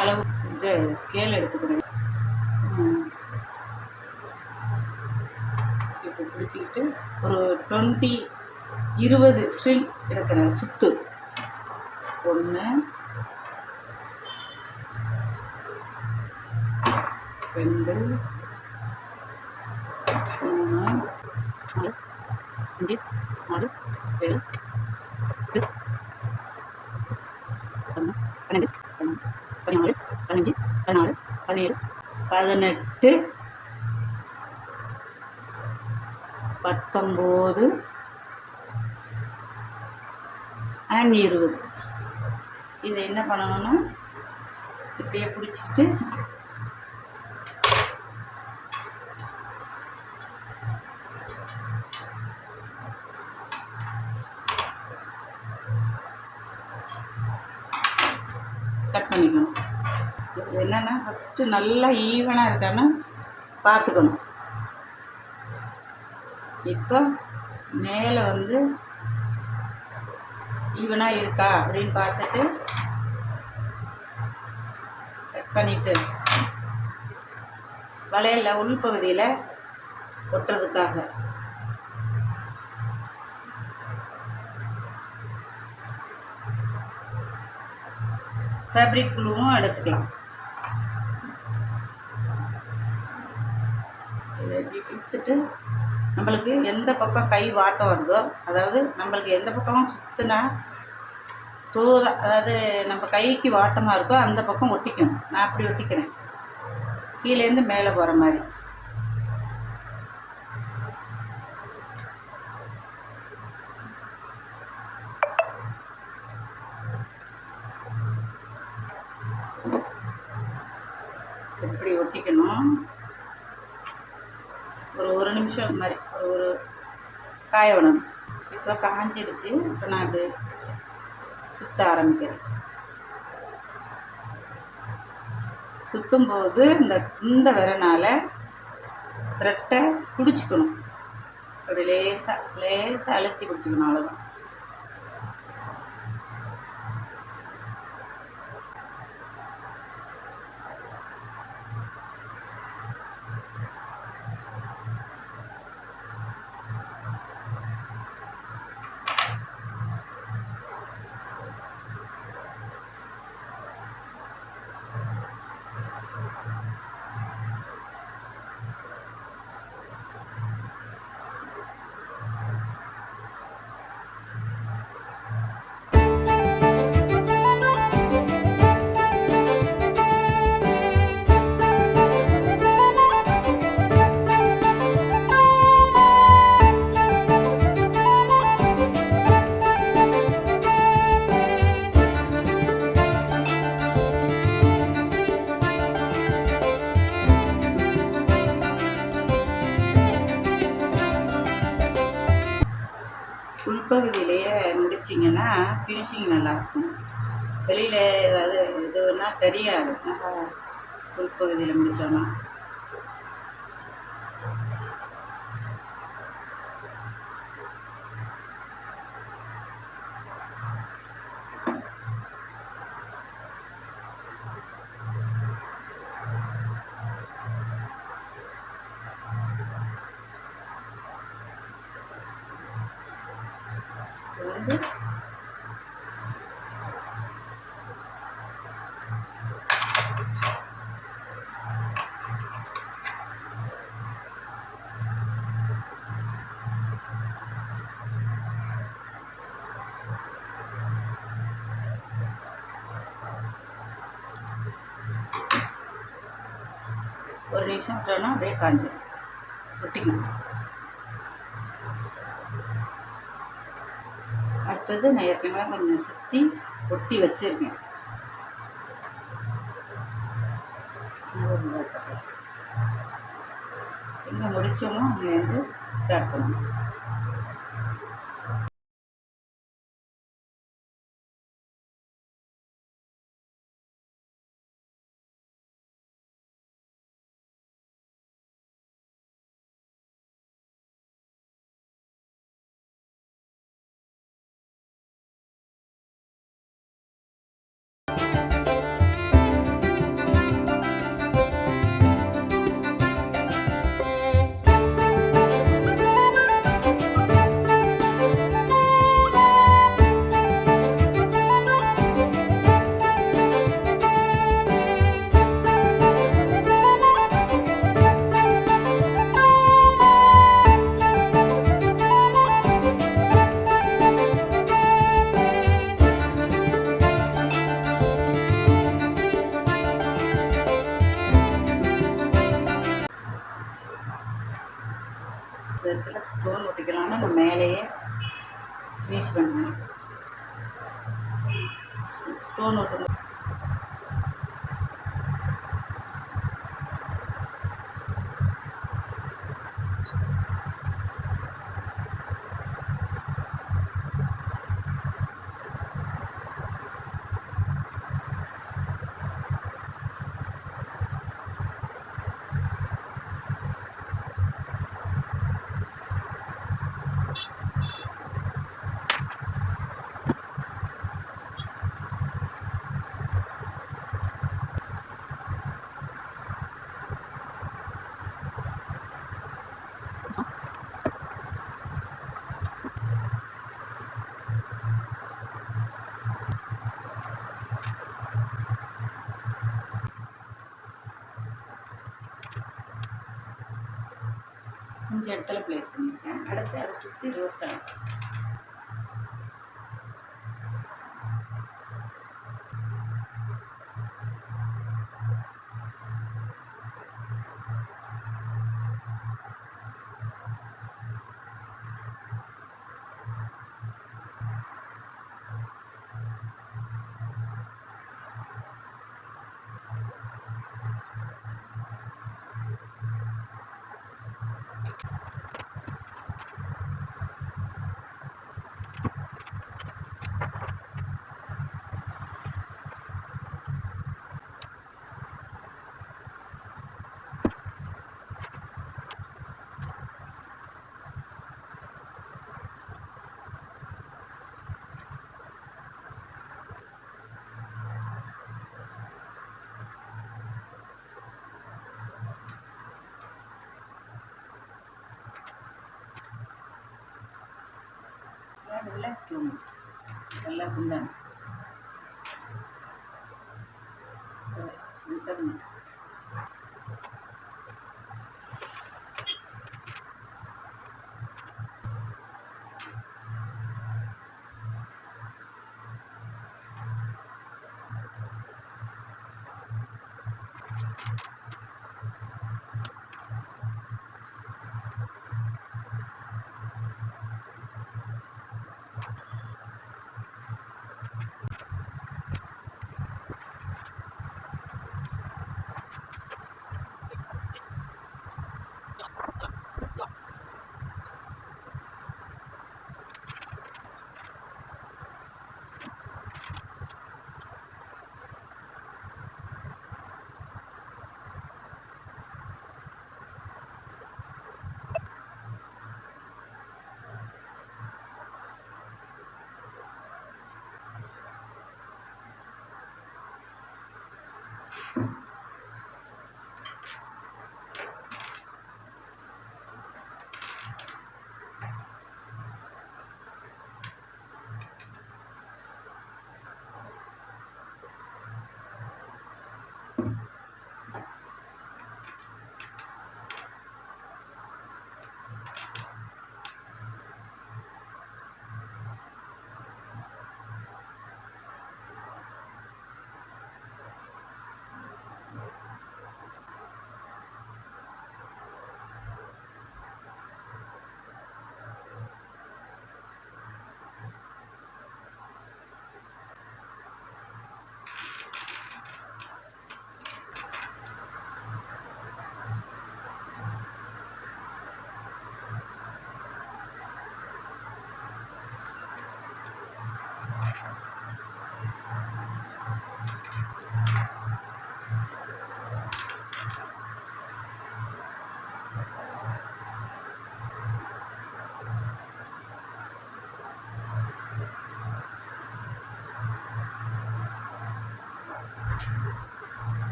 அளவு இது ஸ்கேல் எடுத்துக்கிறேன். இப்போ பிடிச்சிக்கிட்டு ஒரு 20 ஸ்ட்ரிங் எடுக்கிறேன். சுத்து 1 2 3 4 5 6 7 8 11 12 14 15 16 17 18 19 and 20. இதை என்ன பண்ணணும்னா இப்படியே பிடிச்சிக்கிட்டு கட் பண்ணிக்கணும். இது என்னென்னா ஃபஸ்ட்டு நல்லா ஈவனாக இருக்கான்னு பார்த்துக்கணும். இப்போ மேலே வந்து ஈவனாக இருக்கா அப்படின்னு பார்த்துட்டு கட் பண்ணிவிட்டு வளையலில் உள்பகுதியில் ஒட்டுறதுக்காக ஃபேப்ரிக் க்ளூவும் எடுத்துக்கலாம். எடுத்துட்டு நம்மளுக்கு எந்த பக்கம் கை வாட்டம் வருதோ, அதாவது நம்மளுக்கு எந்த பக்கமும் சுற்றுனா அதாவது நம்ம கைக்கு வாட்டமாக இருக்கோ அந்த பக்கம் ஒட்டிக்கணும். நான் அப்படி ஒட்டிக்கிறேன், கீழேருந்து மேலே போகிற மாதிரி. இப்படி ஒட்டிக்கணும். ஒரு நிமிஷம் மாதிரி ஒரு காய விடணும். இப்போ காஞ்சிடுச்சு. இப்போ நான் அப்படி சுற்ற ஆரம்பிக்கிறேன். சுற்றும்போது இந்த விரனால் த்ரெட்டை பிடிச்சிக்கணும். அப்படி லேசாக அழுத்தி பிடிச்சிக்கணும், அவ்வளோதான். உள்பகுதியிலேயே முடிச்சிங்கன்னா ஃபினிஷிங் நல்லாயிருக்கும். வெளியில் ஏதாவது இதுன்னா தெரியாது. நல்லா உள்பகுதியில் முடித்தோன்னா வந்து ஒரு நிமிஷம் விட்டோன்னா அப்படியே காஞ்சிடும், ஒட்டிக்கணும். அடுத்தது நான் ஏற்கனவே கொஞ்சம் சுற்றி ஒட்டி வச்சுருக்கேன். எங்கே முடித்தோமோ அங்கேருந்து ஸ்டார்ட் பண்ணணும். ஃபினிஷ் பண்ணுவேன். ஸ்டோன் ஒட்டு கொஞ்சம் இடத்துல ப்ளேஸ் பண்ணியிருக்கேன். அடுத்து அதை சுற்றி ரோஸ் கலர் நல்லா ஸ்டோன் நல்லா குண்டான சென்டர்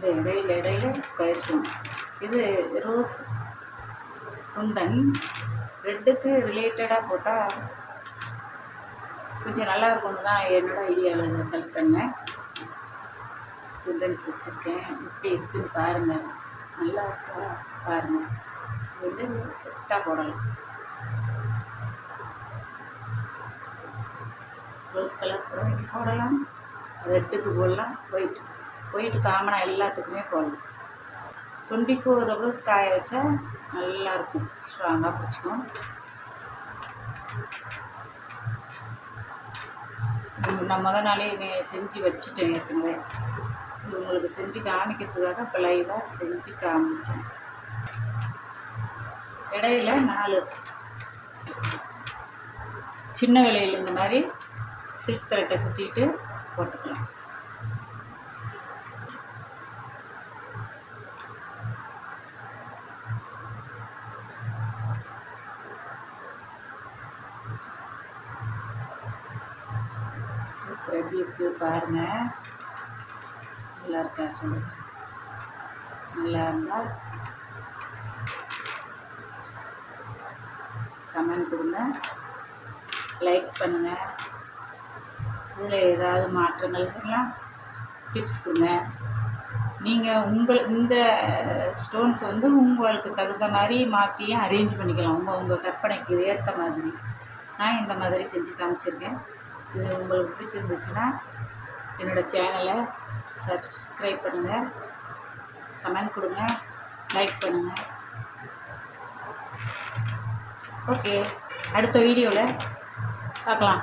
இந்த இடையில ஸ்கொயர் ஸ்டோன். இது ரோஸ் குந்தன் ரெட்டுக்கு ரிலேட்டடாக போட்டால் கொஞ்சம் நல்லா இருக்கும்னு தான் என்னோடய ஐடியாவில் இதை செலக்ட் பண்ணேன். குந்தன்ஸ் வச்சுருக்கேன். எப்படி இருக்குதுன்னு பாருங்கள். நல்லா இருக்கா பாருங்கள். இது செட்டாக போடலாம். ரோஸ் கலர் போடலாம், ரெட்டுக்கு போடலாம், ஒயிட் காமனாக எல்லாத்துக்குமே போடலாம். 24 hours காய வச்சா நல்லாயிருக்கும், ஸ்ட்ராங்காக பிடிச்சிக்கும். நான் முதல் நாளே இதை செஞ்சு வச்சுட்டேன் ஏற்கனவே. இது உங்களுக்கு செஞ்சு காமிக்கிறதுக்காக இப்போ லைவாக செஞ்சு காமிச்சேன். இடையில 4 சின்ன விலையில் இந்த மாதிரி சில்க் த்ரெட்டை சுற்றிட்டு போட்டுக்கலாம். எப்படி இருக்குது பாருங்கள். நல்லா இருக்கா சொல்லுங்கள். நல்லா இருந்தால் கமெண்ட் கொடுங்க, லைக் பண்ணுங்கள். இதில் ஏதாவது மாற்றங்கள் இருக்கலாம் டிப்ஸ் கொடுங்க. நீங்கள் இந்த ஸ்டோன்ஸ் வந்து உங்களுக்கு தகுந்த மாதிரி மாற்றியும் அரேஞ்ச் பண்ணிக்கலாம். உங்கள் கற்பனைக்கு ஏற்ற மாதிரி நான் இந்த மாதிரி செஞ்சு காமிச்சிருக்கேன். இது உங்களுக்கு பிடிச்சிருந்துச்சுன்னா என்னோடய சேனலை சப்ஸ்கிரைப் பண்ணுங்கள், கமெண்ட் கொடுங்க, லைக் பண்ணுங்கள். ஓகே, அடுத்த வீடியோவில் பார்க்கலாம்.